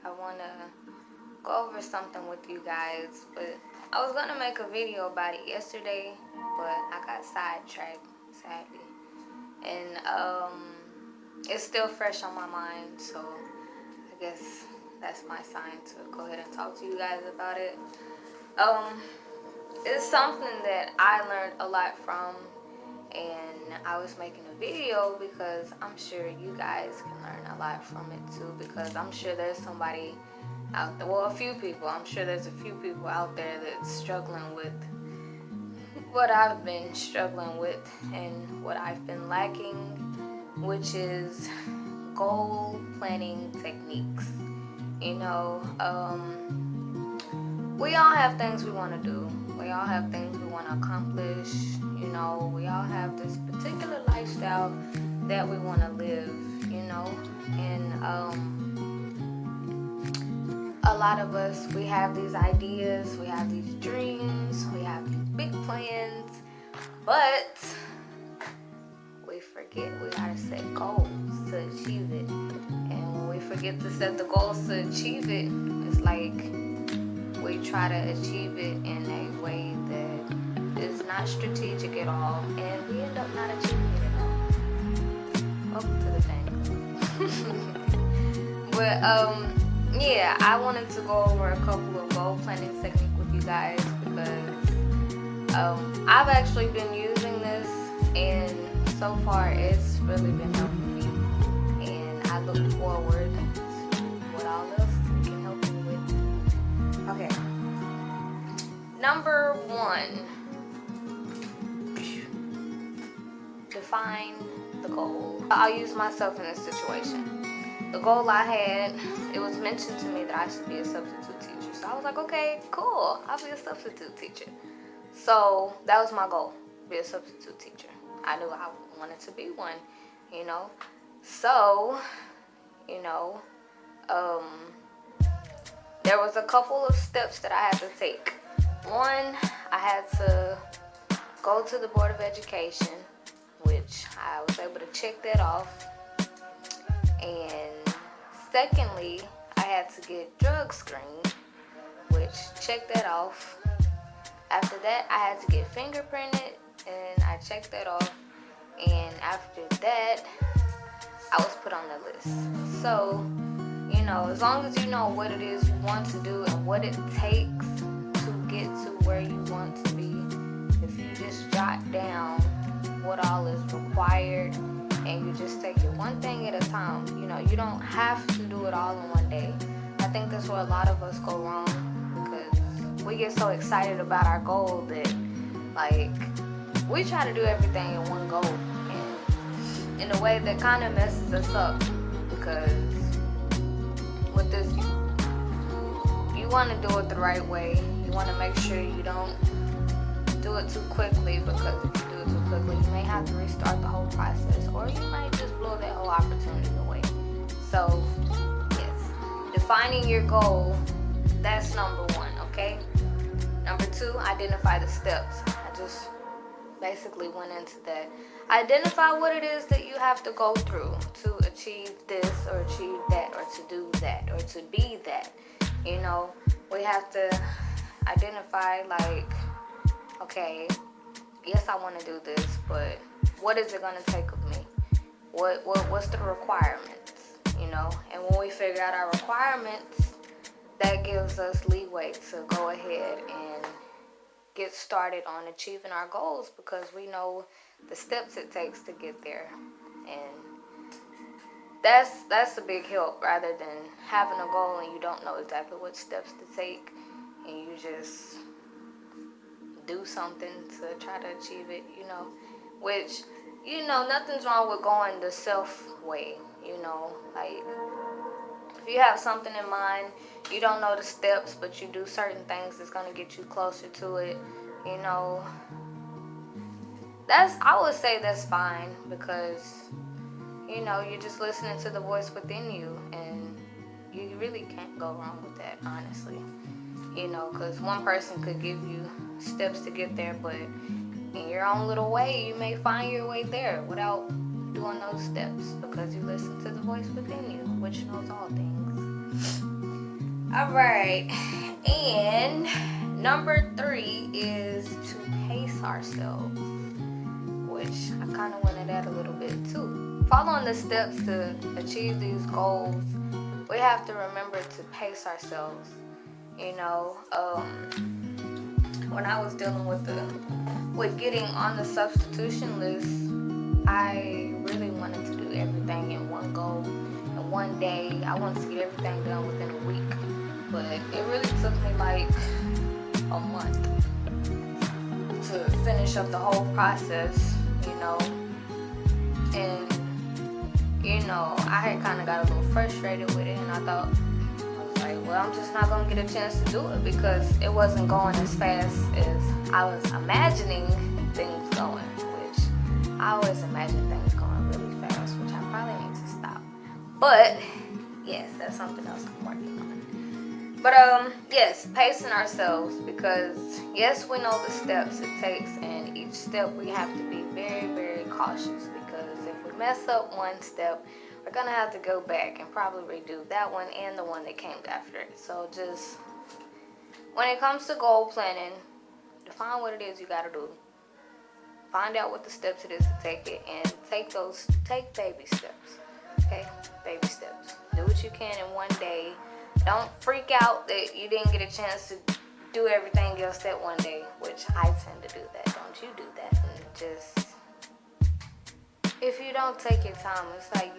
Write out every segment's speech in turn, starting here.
I want to go over something with you guys, but I was going to make a video about it yesterday, but I got sidetracked, sadly. And it's still fresh on my mind, so I guess that's my sign to go ahead and talk to you guys about it. It's something that I learned a lot from, and I was making a video because I'm sure you guys can learn a lot from it too, because I'm sure there's somebody out there, well, a few people, I'm sure there's a few people out there that's struggling with what I've been struggling with and what I've been lacking, which is goal planning techniques. You know, we all have things we want to do. We all have things we want to accomplish. You know, we all have this particular lifestyle that we want to live, you know, and a lot of us, we have these ideas, we have these dreams, we have these big plans, but we forget we gotta set goals to achieve it. And when we forget to set the goals to achieve it, it's like we try to achieve it in a way that is not strategic at all, and we end up not achieving it at all. Welcome to the thing. But yeah, I wanted to go over a couple of goal planning techniques with you guys because I've actually been using this, and so far it's really been helping me, and I look forward to what all else it can help me with. Okay, number 1, define the goal. I'll use myself in this situation. The goal I had, it was mentioned to me that I should be a substitute teacher. So I was like, okay, cool, I'll be a substitute teacher. So that was my goal, be a substitute teacher. I knew I wanted to be one, you know. So, you know, there was a couple of steps that I had to take. One, I had to go to the Board of Education, which I was able to check that off. And secondly, I had to get drug screened, which checked that off. After that, I had to get fingerprinted, and I checked that off. And after that, I was put on the list. So, you know, as long as you know what it is you want to do and what it takes to get to where you want to be, if you just jot down what all is required, and you just take it one thing at a time. You know, you don't have to do it all in one day. I think that's where a lot of us go wrong, because we get so excited about our goal that, like, we try to do everything in one go, and in a way that kind of messes us up, because with this, you want to do it the right way. You want to make sure you don't do it too quickly, because if you do it too quickly, you may have to restart the whole process, or you might just blow that whole opportunity away. So, yes, defining your goal, that's number 1, okay? Number 2, identify the steps. I just basically went into that. Identify what it is that you have to go through to achieve this, or achieve that, or to do that, or to be that. You know, we have to identify, like, okay, yes, I want to do this, but what is it going to take of me? What's the requirements, you know? And when we figure out our requirements, that gives us leeway to go ahead and get started on achieving our goals, because we know the steps it takes to get there. And that's a big help, rather than having a goal and you don't know exactly what steps to take, and you just do something to try to achieve it, you know, which, you know, nothing's wrong with going the self way, you know, like, if you have something in mind, you don't know the steps, but you do certain things that's going to get you closer to it, you know, I would say that's fine, because, you know, you're just listening to the voice within you, and you really can't go wrong with that, honestly. You know, because one person could give you steps to get there, but in your own little way, you may find your way there without doing those steps, because you listen to the voice within you, which knows all things. All right, and number 3 is to pace ourselves, which I kind of went at that a little bit too. Following the steps to achieve these goals, we have to remember to pace ourselves. You know, when I was dealing with getting on the substitution list, I really wanted to do everything in one go, in one day. I wanted to get everything done within a week, but it really took me like a month to finish up the whole process, you know. And you know, I had kind of got a little frustrated with it, and I was like, well, I'm just not gonna get a chance to do it because it wasn't going as fast as I was imagining things going, which I always imagine things going really fast, which I probably need to stop. But yes, that's something else I'm working on. But yes, pacing ourselves, because yes, we know the steps it takes, and each step we have to be very, very cautious, because if we mess up one step, we're gonna have to go back and probably redo that one and the one that came after it. So just when it comes to goal planning, define what it is you gotta do. Find out what the steps it is to take it, and take baby steps. Okay, baby steps. Do what you can in one day. Don't freak out that you didn't get a chance to do everything else that one day, which I tend to do that. Don't you do that? And just, if you don't take your time, it's like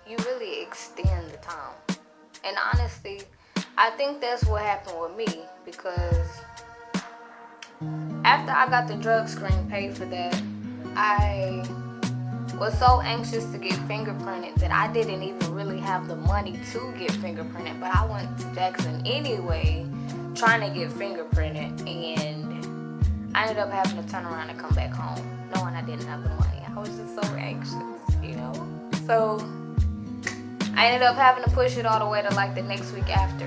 you really extend the time. And honestly, I think that's what happened with me, because after I got the drug screen paid for that, I was so anxious to get fingerprinted that I didn't even really have the money to get fingerprinted, but I went to Jackson anyway trying to get fingerprinted, and I ended up having to turn around and come back home knowing I didn't have the money. I was just so anxious, you know. So I ended up having to push it all the way to like the next week after.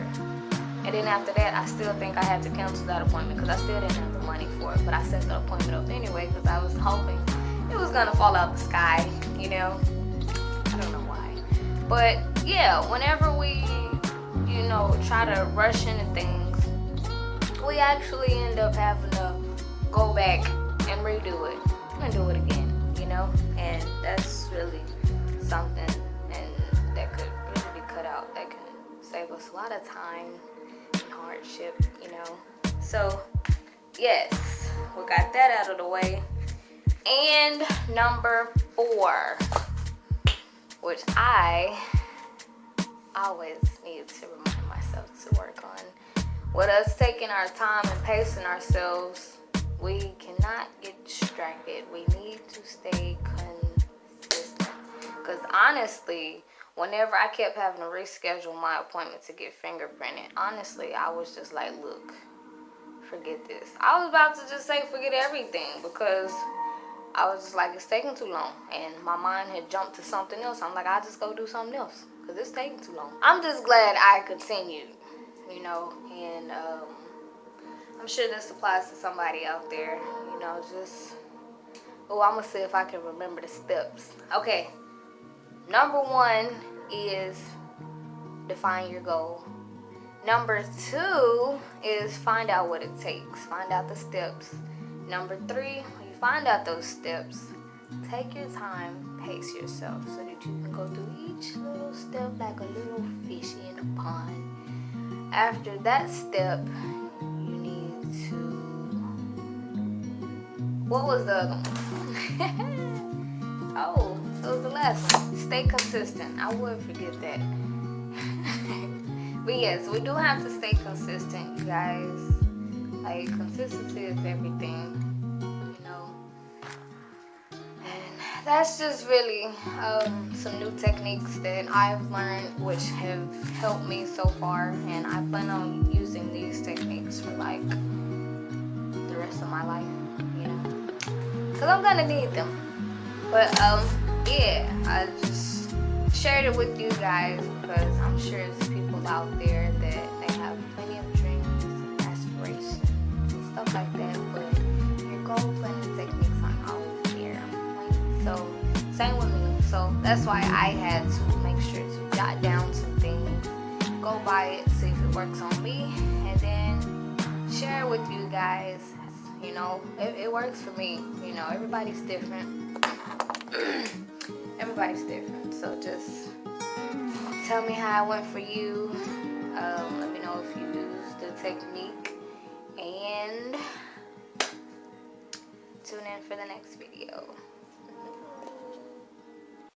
And then after that, I still think I had to cancel that appointment because I still didn't have the money for it, but I set the appointment up anyway because I was hoping it was gonna fall out the sky, you know. I don't know why. But yeah, whenever we, you know, try to rush into things, we actually end up having to go back and redo it and do it again, you know. And that's really something, and that could really be cut out. That can save us a lot of time and hardship, you know. So yes, we got that out of the way. And number 4, which I always need to remind myself to work on. With us taking our time and pacing ourselves, we cannot get distracted. We need to stay consistent. Because honestly, whenever I kept having to reschedule my appointment to get fingerprinted, honestly, I was just like, look, forget this. I was about to just say forget everything, because I was just like, it's taking too long. And my mind had jumped to something else. I'm like, I'll just go do something else because it's taking too long. I'm just glad I continued, you know. And I'm sure this applies to somebody out there, you know. Just, I'm going to see if I can remember the steps. Okay. Number 1 is define your goal. Number 2 is find out what it takes. Find out the steps. Number 3, find out those steps, take your time, pace yourself so that you can go through each little step like a little fish in a pond. After that step, you need to, what was the other one? Oh, that was the last one. Stay consistent. I would forget that. But yes, we do have to stay consistent, you guys. Like, consistency is everything. That's just really some new techniques that I've learned, which have helped me so far, and I plan on using these techniques for like the rest of my life, you know, because I'm gonna need them. But yeah, I just shared it with you guys because I'm sure there's people out there that they have plenty of dreams and aspirations and stuff like that, but your goal planning techniques aren't always there. So same with me. So that's why I had to make sure to jot down some things, go buy it, see if it works on me, and then share it with you guys. You know, it works for me. You know, everybody's different. Everybody's different. So just tell me how it went for you. Let me know if you used the technique, and tune in for the next video.